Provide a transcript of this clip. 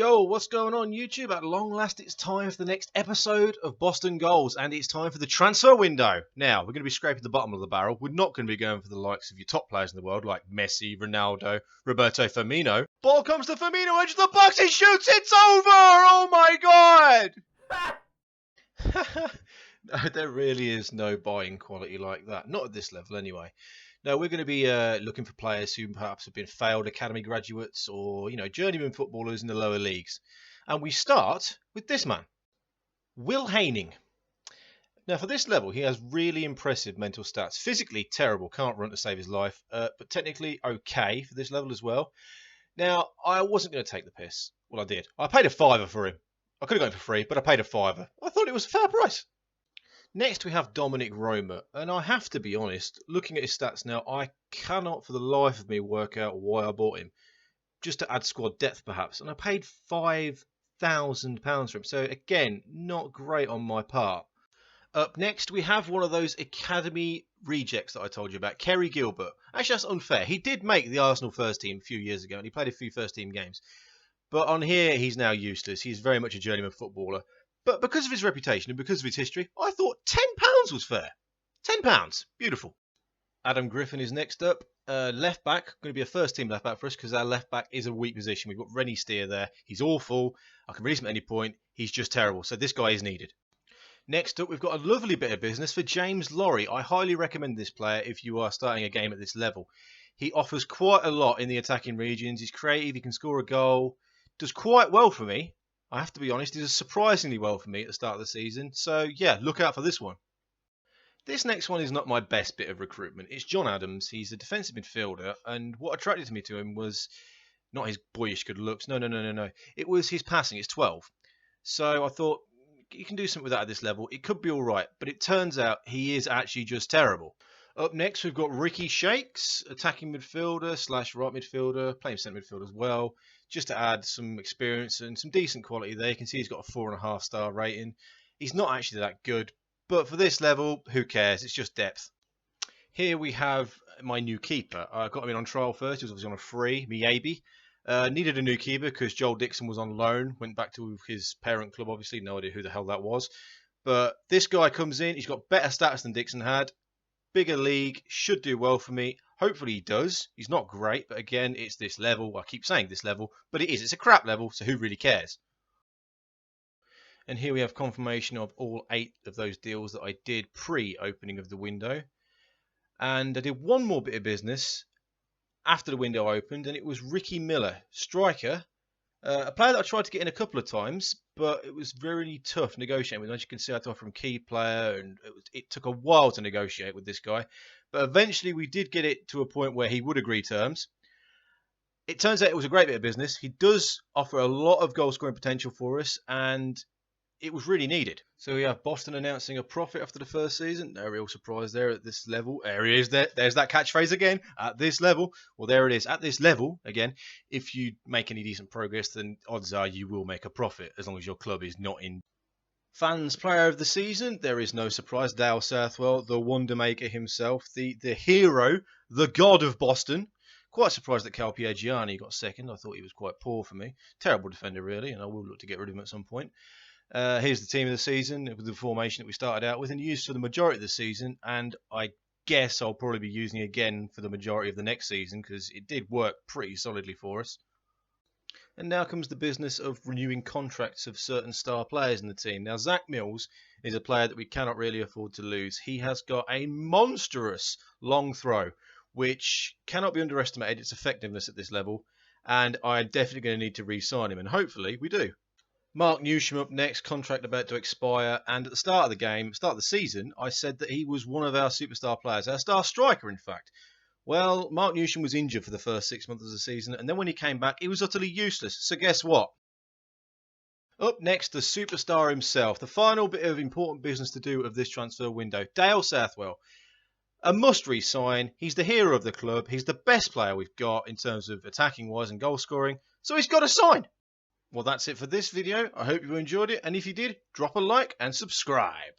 Yo, what's going on YouTube? At long last, it's time for the next episode of Boston Goals, and it's time for the transfer window. Now, we're going to be scraping the bottom of the barrel. We're not going to be going for the likes of your top players in the world, like Messi, Ronaldo, Roberto Firmino. Ball comes to Firmino, edge of the box, he shoots, it's over! Oh my god! No, there really is no buying quality like that. Not at this level, anyway. No, we're going to be looking for players who perhaps have been failed academy graduates or, journeyman footballers in the lower leagues. And we start with this man, Will Haining. Now, for this level, he has really impressive mental stats. Physically terrible, can't run to save his life, but technically okay for this level as well. Now, I wasn't going to take the piss. Well, I did. I paid a fiver for him. I could have gone for free, but I paid a fiver. I thought it was a fair price. Next, we have Dominic Roma, and I have to be honest, looking at his stats now, I cannot for the life of me work out why I bought him. Just to add squad depth, perhaps, and I paid £5,000 for him, so again, not great on my part. Up next, we have one of those academy rejects that I told you about, Kerry Gilbert. Actually, that's unfair. He did make the Arsenal first team a few years ago, and he played a few first team games. But on here, he's now useless. He's very much a journeyman footballer. But because of his reputation and because of his history, I thought £10 was fair. £10. Beautiful. Adam Griffin is next up. Left back. Going to be a first team left back for us because our left back is a weak position. We've got Rennie Steer there. He's awful. I can release him at any point. He's just terrible. So this guy is needed. Next up, we've got a lovely bit of business for James Lawrie. I highly recommend this player if you are starting a game at this level. He offers quite a lot in the attacking regions. He's creative. He can score a goal. Does quite well for me. I have to be honest, he does surprisingly well for me at the start of the season. So, yeah, look out for this one. This next one is not my best bit of recruitment. It's John Adams. He's a defensive midfielder. And what attracted me to him was not his boyish good looks. No. It was his passing. It's 12. So I thought, you can do something with that at this level. It could be all right. But it turns out he is actually just terrible. Up next, we've got Ricky Shakes, attacking midfielder / right midfielder, playing centre midfield as well. Just to add some experience and some decent quality there. You can see he's got a 4.5 star rating. He's not actually that good, but for this level, who cares? It's just depth. Here we have my new keeper. I got him in on trial first. He was obviously on a free, Miyabi. Needed a new keeper because Joel Dixon was on loan. Went back to his parent club, obviously. No idea who the hell that was. But this guy comes in. He's got better stats than Dixon had. Bigger league. Should do well for me. Hopefully he does. He's not great, but again, it's this level. I keep saying this level, but it is. It's a crap level, so who really cares? And here we have confirmation of all 8 of those deals that I did pre-opening of the window. And I did one more bit of business after the window opened, and it was Ricky Miller, striker. A player that I tried to get in a couple of times, but it was very tough negotiating with. As you can see, I had to offer him key player, and it took a while to negotiate with this guy. But eventually, we did get it to a point where he would agree terms. It turns out it was a great bit of business. He does offer a lot of goal-scoring potential for us, and it was really needed. So we have Boston announcing a profit after the first season. No real surprise there at this level. There he is. There's that catchphrase again. At this level. Well, there it is. At this level, again, if you make any decent progress, then odds are you will make a profit as long as your club is not in. Fans player of the season. There is no surprise. Dale Southwell, the wonder maker himself. The hero. The god of Boston. Quite surprised that Cal Piergiani got second. I thought he was quite poor for me. Terrible defender, really, and I will look to get rid of him at some point. Here's the team of the season with the formation that we started out with and used for the majority of the season, and I guess I'll probably be using it again for the majority of the next season because it did work pretty solidly for us. And now comes the business of renewing contracts of certain star players in the team. Now, Zach Mills is a player that we cannot really afford to lose. He has got a monstrous long throw, which cannot be underestimated, its effectiveness at this level, and I'm definitely going to need to re-sign him, and hopefully we do. Mark Newsham up next, contract about to expire, and at the start of the season, I said that he was one of our superstar players, our star striker, in fact. Well, Mark Newsham was injured for the first 6 months of the season, and then when he came back, he was utterly useless. So guess what? Up next, the superstar himself, the final bit of important business to do of this transfer window, Dale Southwell. A must re-sign. He's the hero of the club. He's the best player we've got in terms of attacking-wise and goal-scoring, so he's got to sign. Well, that's it for this video. I hope you enjoyed it, and if you did, drop a like and subscribe.